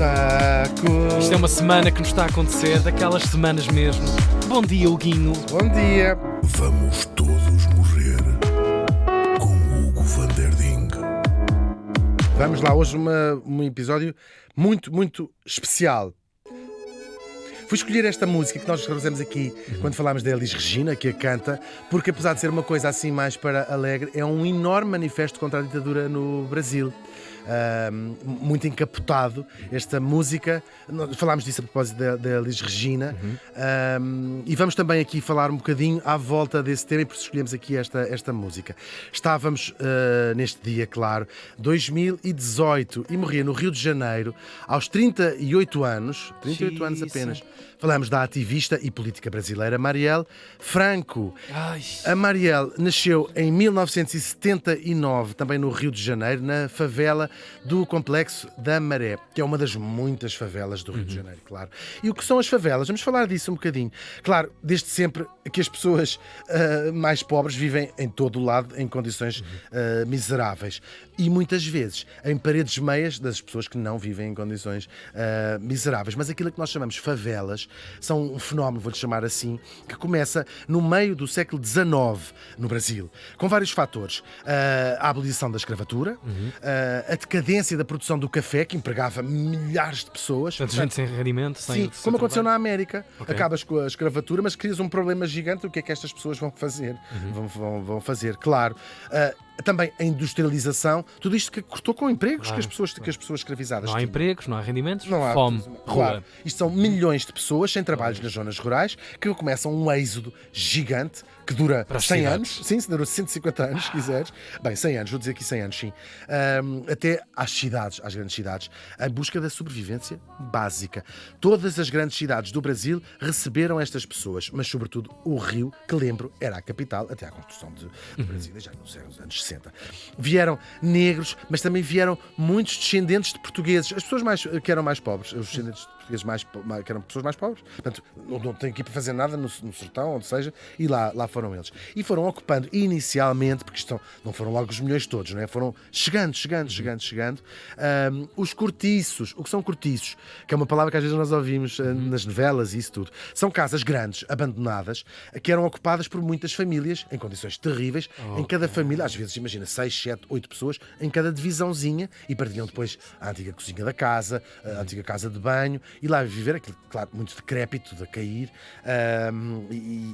saco. Isto é uma semana que nos está a acontecer, daquelas semanas mesmo. Bom dia, Huguinho. Bom dia. Vamos todos morrer com Hugo van der Ding. Vamos lá, hoje um episódio muito especial. Fui escolher esta música que nós trazemos aqui quando falámos da Elis Regina, que a canta, porque apesar de ser uma coisa assim mais para alegre, é um enorme manifesto contra a ditadura no Brasil. Muito encapotado esta música. Falámos disso a propósito da Elis Regina. E vamos também aqui falar um bocadinho à volta desse tema, e por isso escolhemos aqui esta música. Estávamos neste dia, claro, 2018, e morria no Rio de Janeiro aos 38 anos 38 anos apenas. Falamos da ativista e política brasileira Marielle Franco. A Marielle nasceu em 1979, também no Rio de Janeiro, na favela do Complexo da Maré, que é uma das muitas favelas do Rio de Janeiro, claro. E o que são as favelas? Vamos falar disso um bocadinho. Claro, desde sempre que as pessoas mais pobres vivem em todo o lado em condições miseráveis. E muitas vezes em paredes meias das pessoas que não vivem em condições miseráveis. Mas aquilo que nós chamamos favelas são um fenómeno, vou-lhe chamar assim, que começa no meio do século XIX no Brasil, com vários fatores. A abolição da escravatura, a decadência da produção do café, que empregava milhares de pessoas. Tanta gente sem rendimento, sem. Sim, como aconteceu na América. Okay. Acabas com a escravatura, mas crias um problema gigante. O que é que estas pessoas vão fazer? Vão fazer, claro. Também a industrialização, tudo isto que cortou com empregos, Claro, que as pessoas escravizadas Não há tinham. empregos, não há rendimentos, Não há, fome, claro. rua. Isto são milhões de pessoas sem trabalhos nas zonas rurais, que começam um êxodo gigante que dura Para as 100 cidades. anos. Sim, se dura 150 anos, se quiseres. Bem, 100 anos, vou dizer aqui 100 anos, sim. Até às cidades, às grandes cidades, em busca da sobrevivência básica. Todas as grandes cidades do Brasil receberam estas pessoas, mas sobretudo o Rio, que lembro, era a capital até à construção do Brasil, já nos anos 60. Vieram negros, mas também vieram muitos descendentes de portugueses. As pessoas que eram mais pobres, os descendentes de portugueses que eram pessoas mais pobres, portanto, não têm que ir para fazer nada no sertão, onde seja, e lá foram eles. E foram ocupando inicialmente, porque não foram logo os milhões todos, não é? Foram chegando. Os cortiços. O que são cortiços? Que é uma palavra que às vezes nós ouvimos nas novelas e isso tudo. São casas grandes, abandonadas, que eram ocupadas por muitas famílias, em condições terríveis. Em cada família, às vezes, imagina, 6, 7, 8 pessoas em cada divisãozinha, e partilham depois a antiga cozinha da casa, a antiga casa de banho, e lá viver aquilo, claro, muito decrépito, de cair,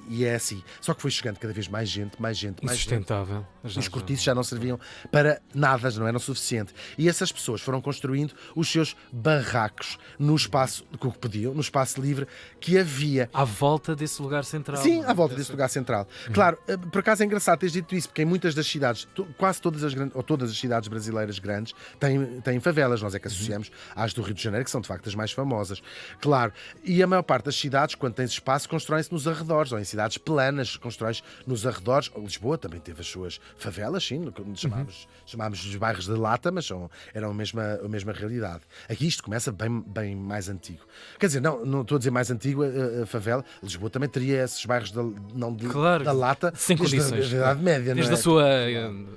e é assim. Só que foi chegando cada vez mais gente. Insustentável. Os cortiços já não serviam para nada, não eram suficiente. E essas pessoas foram construindo os seus barracos no espaço que podiam, no espaço livre que havia. À volta desse lugar central. Sim, à volta desse lugar central. Claro, por acaso é engraçado teres dito isso, porque em muitas das cidades, quase todas as cidades brasileiras grandes têm favelas. Nós é que associamos às do Rio de Janeiro, que são de facto as mais famosas. Claro, e a maior parte das cidades, quando tens espaço, constroem-se nos arredores, ou em cidades planas, constroem-se nos arredores. Lisboa também teve as suas favelas, sim, chamámos os bairros de lata, mas eram a mesma realidade. Aqui isto começa bem mais antigo. Quer dizer, não estou a dizer mais antigo, a favela. Lisboa também teria esses bairros da lata, sem condições, desde a Idade Média, desde não é? a sua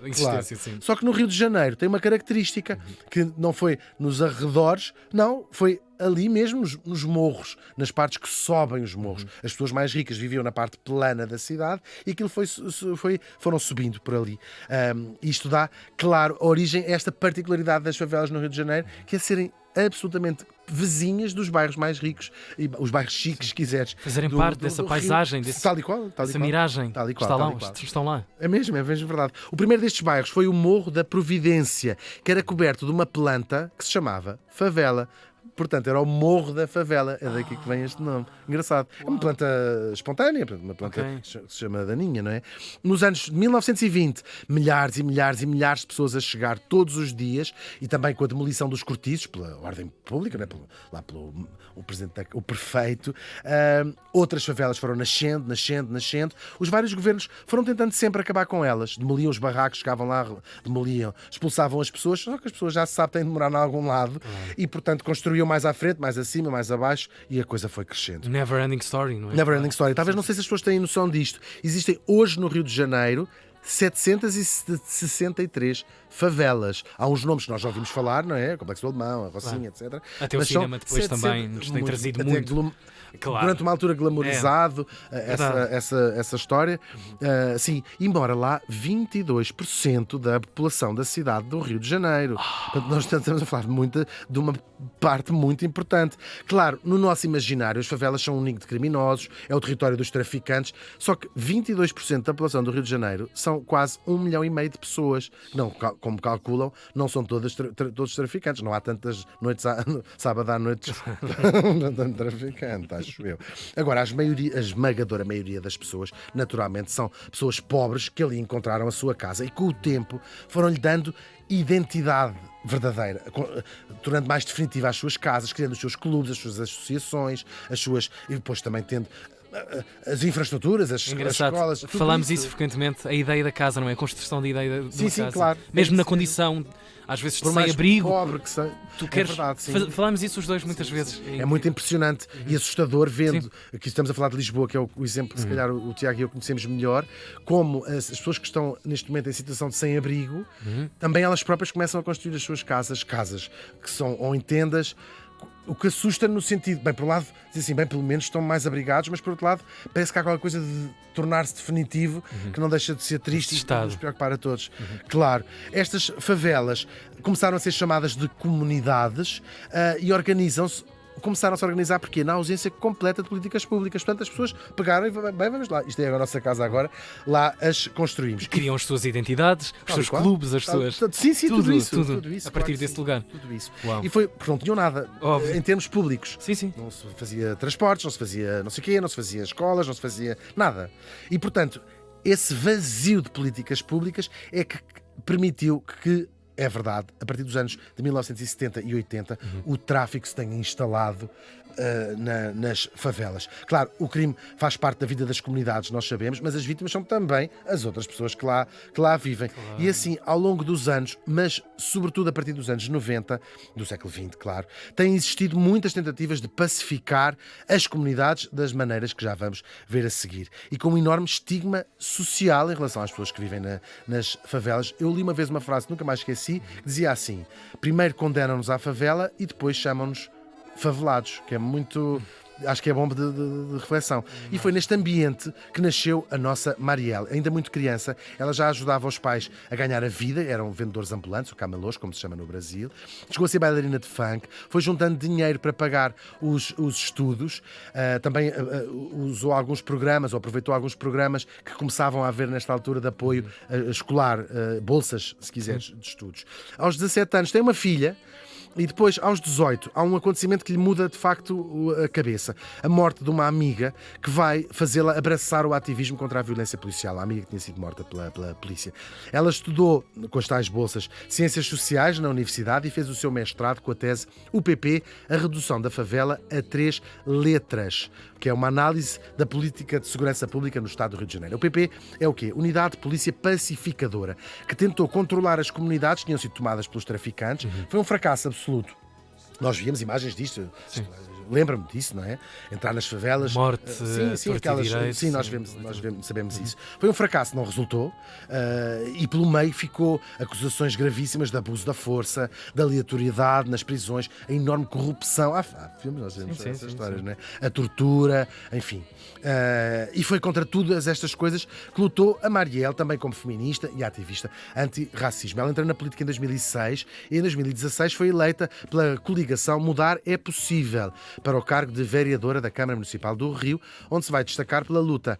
existência, Claro. sim. Só que no Rio de Janeiro tem uma característica que não foi nos arredores, não, foi ali mesmo nos morros, nas partes que sobem os morros. As pessoas mais ricas viviam na parte plana da cidade e aquilo foram subindo por ali. Isto dá, claro, origem a esta particularidade das favelas no Rio de Janeiro, que é serem absolutamente vizinhas dos bairros mais ricos, e os bairros chiques, se quiseres. Fazerem parte dessa paisagem, Tal e qual. dessa miragem. Tal e qual, Está tal lá, e qual. estão lá. É mesmo verdade. O primeiro destes bairros foi o Morro da Providência, que era coberto de uma planta que se chamava favela. Portanto, era o Morro da Favela. É daqui que vem este nome. Engraçado. É uma planta espontânea, uma planta que se chama daninha, não é? Nos anos de 1920, milhares e milhares de pessoas a chegar todos os dias, e também com a demolição dos cortiços, pela ordem pública, não é? pelo o prefeito. Outras favelas foram nascendo. Os vários governos foram tentando sempre acabar com elas. Demoliam os barracos, chegavam lá, expulsavam as pessoas, só que as pessoas já se sabem, têm de morar em algum lado, e portanto construíam mais à frente, mais acima, mais abaixo, e a coisa foi crescendo. Never ending story, não é? Never ending story. Talvez não sei se as pessoas têm noção disto. Existem hoje no Rio de Janeiro 763 favelas. Há uns nomes que nós já ouvimos falar, não é? Complexo do Alemão, a Rocinha, etc. Até o Mas são cinema depois também nos tem trazido até muito. Claro. Durante uma altura glamorizado Verdade. essa história. Sim, embora lá 22% da população da cidade do Rio de Janeiro. Portanto, nós estamos a falar de uma parte muito importante. Claro, no nosso imaginário, as favelas são um ninho de criminosos, é o território dos traficantes, só que 22% da população do Rio de Janeiro são quase 1,5 milhão de pessoas. Não, como calculam, não são todos traficantes. Não há tantas noites, sábado à noite, tanto traficante, acho eu. Agora, a esmagadora maioria das pessoas, naturalmente, são pessoas pobres que ali encontraram a sua casa e com o tempo foram-lhe dando identidade verdadeira, tornando mais definitiva as suas casas, criando os seus clubes, as suas associações, e depois também tendo as infraestruturas, as escolas. Falámos isso frequentemente, a ideia da casa, não é? A construção da ideia da Sim, casa. claro. Mesmo na condição, às vezes, de Por mais sem abrigo. pobre que seja. Tu queres. É verdade, sim. Falámos isso os dois muitas vezes. É muito impressionante e assustador vendo, aqui estamos a falar de Lisboa, que é o exemplo que se calhar o Tiago e eu conhecemos melhor, como as pessoas que estão neste momento em situação de sem-abrigo, também elas próprias começam a construir as suas casas que são ou em tendas. O que assusta no sentido, bem, por um lado, diz assim, bem, pelo menos estão mais abrigados, mas por outro lado, parece que há qualquer coisa de tornar-se definitivo que não deixa de ser triste e de nos preocupar a todos. Claro, estas favelas começaram a ser chamadas de comunidades e começaram-se a organizar porque na ausência completa de políticas públicas. Portanto, as pessoas pegaram e bem, vamos lá, isto é a nossa casa agora, lá as construímos. Criam as suas identidades, os seus clubes, as suas... Sim, tudo isso. A partir desse lugar. Tudo isso. Uau. E foi, porque não tinham nada, em termos públicos. Sim. Não se fazia transportes, não se fazia não sei o quê, não se fazia escolas, não se fazia nada. E, portanto, esse vazio de políticas públicas é que permitiu que, é verdade, a partir dos anos de 1970 e 80, o tráfico se tenha instalado nas favelas. Claro, o crime faz parte da vida das comunidades, nós sabemos, mas as vítimas são também as outras pessoas que lá vivem. Claro. E assim, ao longo dos anos, mas sobretudo a partir dos anos 90, do século XX, claro, têm existido muitas tentativas de pacificar as comunidades das maneiras que já vamos ver a seguir. E com um enorme estigma social em relação às pessoas que vivem nas favelas. Eu li uma vez uma frase, nunca mais esqueci, que dizia assim: primeiro condenam-nos à favela e depois chamam-nos favelados, que é muito... Acho que é bom de reflexão. E foi neste ambiente que nasceu a nossa Marielle. Ainda muito criança, ela já ajudava os pais a ganhar a vida, eram vendedores ambulantes, ou camelôs, como se chama no Brasil. Chegou a ser bailarina de funk, foi juntando dinheiro para pagar os estudos, também usou alguns programas, ou aproveitou alguns programas que começavam a haver nesta altura de apoio escolar, bolsas, se quiseres, de estudos. Aos 17 anos tem uma filha. E depois, aos 18, há um acontecimento que lhe muda de facto a cabeça. A morte de uma amiga que vai fazê-la abraçar o ativismo contra a violência policial. A amiga que tinha sido morta pela polícia. Ela estudou, com as tais bolsas, Ciências Sociais na universidade e fez o seu mestrado com a tese UPP, a redução da favela a 3 letras, que é uma análise da política de segurança pública no Estado do Rio de Janeiro. O UPP é o quê? Unidade de Polícia Pacificadora, que tentou controlar as comunidades que tinham sido tomadas pelos traficantes. Foi um fracasso absoluto. Nós víamos imagens disto. Lembra-me disso, não é? Entrar nas favelas. Morte, aquelas. Direito, sim, nós sabemos isso. Foi um fracasso, não resultou. E pelo meio ficou acusações gravíssimas de abuso da força, da aleatoriedade nas prisões, a enorme corrupção. Há filmes, nós vemos essas histórias, não é? A tortura, enfim. E foi contra todas estas coisas que lutou a Marielle, também como feminista e ativista anti-racismo. Ela entrou na política em 2006 e em 2016 foi eleita pela coligação Mudar é Possível para o cargo de vereadora da Câmara Municipal do Rio, onde se vai destacar pela luta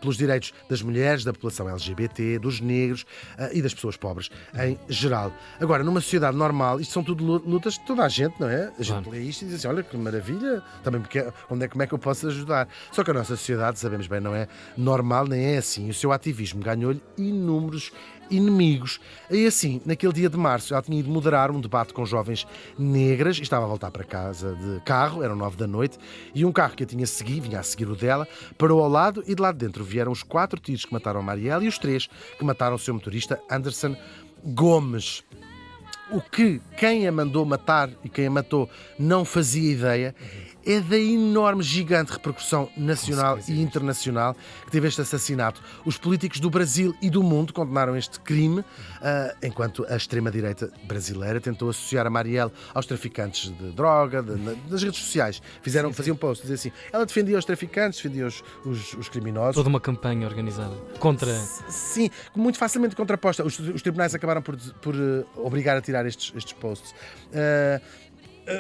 pelos direitos das mulheres, da população LGBT, dos negros e das pessoas pobres em geral. Agora, numa sociedade normal, isto são tudo lutas de toda a gente, não é? A gente lê isto e diz assim, olha que maravilha, também porque, como é que eu posso ajudar? Só que a nossa sociedade, sabemos bem, não é normal, nem é assim. O seu ativismo ganhou-lhe inúmeros inimigos. E assim, naquele dia de março, ela tinha ido moderar um debate com jovens negras e estava a voltar para casa de carro, eram 9 da noite, e um carro que a tinha seguido, vinha a seguir o dela, parou ao lado e de lá de dentro vieram os 4 tiros que mataram a Marielle e os 3 que mataram o seu motorista, Anderson Gomes. O que quem a mandou matar e quem a matou não fazia ideia É da enorme, gigante repercussão nacional certeza. e internacional que teve este assassinato. Os políticos do Brasil e do mundo condenaram este crime, enquanto a extrema-direita brasileira tentou associar a Marielle aos traficantes de droga, das redes sociais. Faziam posts, dizer assim, ela defendia os traficantes, defendia os criminosos. Toda uma campanha organizada contra. Sim, muito facilmente contraposta. Os tribunais acabaram por obrigar a tirar estes posts.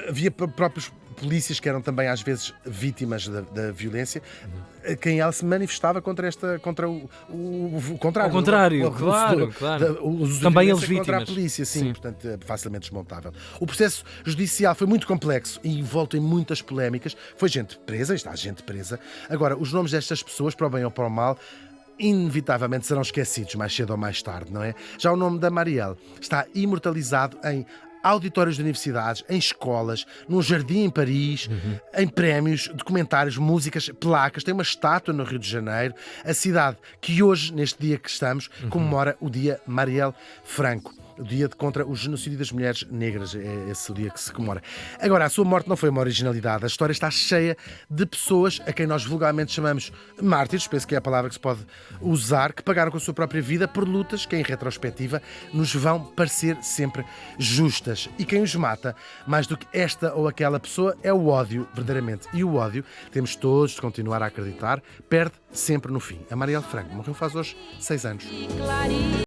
Havia próprios polícias que eram também às vezes vítimas da violência, quem ela se manifestava contra o contrário. Ao contrário, o claro. o uso de Também violência eles contra a vítimas. polícia, sim, Sim. portanto, facilmente desmontável. O processo judicial foi muito complexo e envolto em muitas polémicas. Foi gente presa, está gente presa. Agora, os nomes destas pessoas, para o bem ou para o mal, inevitavelmente serão esquecidos mais cedo ou mais tarde, não é? Já o nome da Marielle está imortalizado em auditórios de universidades, em escolas, num jardim em Paris, em prémios, documentários, músicas, placas. Tem uma estátua no Rio de Janeiro. A cidade que hoje, neste dia que estamos, comemora o dia Marielle Franco. O dia contra o genocídio das mulheres negras. É esse o dia que se comemora. Agora, a sua morte não foi uma originalidade. A história está cheia de pessoas a quem nós vulgarmente chamamos mártires, penso que é a palavra que se pode usar, que pagaram com a sua própria vida por lutas que, em retrospectiva, nos vão parecer sempre justas. E quem os mata, mais do que esta ou aquela pessoa, é o ódio, verdadeiramente. E o ódio, temos todos de continuar a acreditar, perde sempre no fim. A Marielle Franco morreu faz hoje 6 anos.